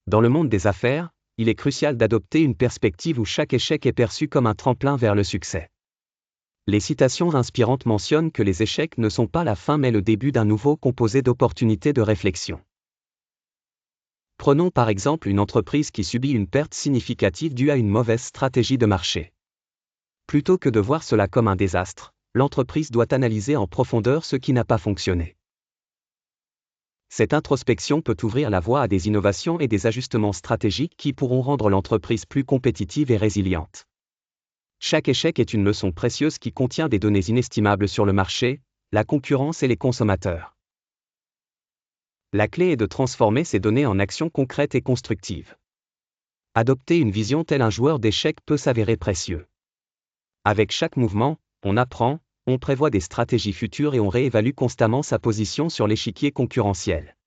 Dans le monde des affaires, il est crucial d'adopter une perspective où chaque échec est perçu comme un tremplin vers le succès. Les citations inspirantes mentionnent que les échecs ne sont pas la fin mais le début d'un nouveau composé d'opportunités de réflexion. Prenons par exemple une entreprise qui subit une perte significative due à une mauvaise stratégie de marché. Plutôt que de voir cela comme un désastre, l'entreprise doit analyser en profondeur ce qui n'a pas fonctionné. Cette introspection peut ouvrir la voie à des innovations et des ajustements stratégiques qui pourront rendre l'entreprise plus compétitive et résiliente. Chaque échec est une leçon précieuse qui contient des données inestimables sur le marché, la concurrence et les consommateurs. La clé est de transformer ces données en actions concrètes et constructives. Adopter une vision telle un joueur d'échecs peut s'avérer précieux. Avec chaque mouvement, on apprend, on prévoit des stratégies futures et on réévalue constamment sa position sur l'échiquier concurrentiel.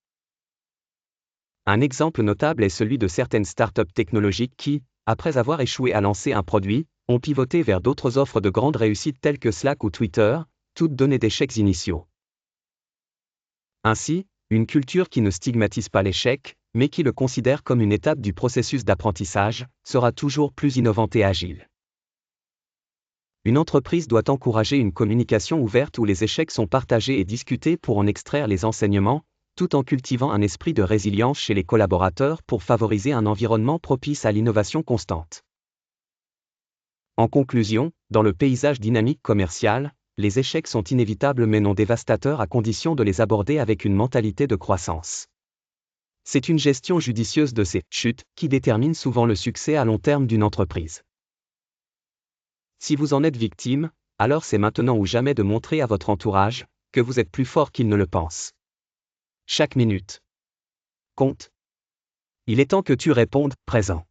Un exemple notable est celui de certaines startups technologiques qui, après avoir échoué à lancer un produit, ont pivoté vers d'autres offres de grande réussite telles que Slack ou Twitter, toutes données d'échecs initiaux. Ainsi, une culture qui ne stigmatise pas l'échec, mais qui le considère comme une étape du processus d'apprentissage, sera toujours plus innovante et agile. Une entreprise doit encourager une communication ouverte où les échecs sont partagés et discutés pour en extraire les enseignements, tout en cultivant un esprit de résilience chez les collaborateurs pour favoriser un environnement propice à l'innovation constante. En conclusion, dans le paysage dynamique commercial, les échecs sont inévitables mais non dévastateurs à condition de les aborder avec une mentalité de croissance. C'est une gestion judicieuse de ces chutes qui détermine souvent le succès à long terme d'une entreprise. Si vous en êtes victime, alors c'est maintenant ou jamais de montrer à votre entourage que vous êtes plus fort qu'il ne le pense. Chaque minute compte. Il est temps que tu répondes présent.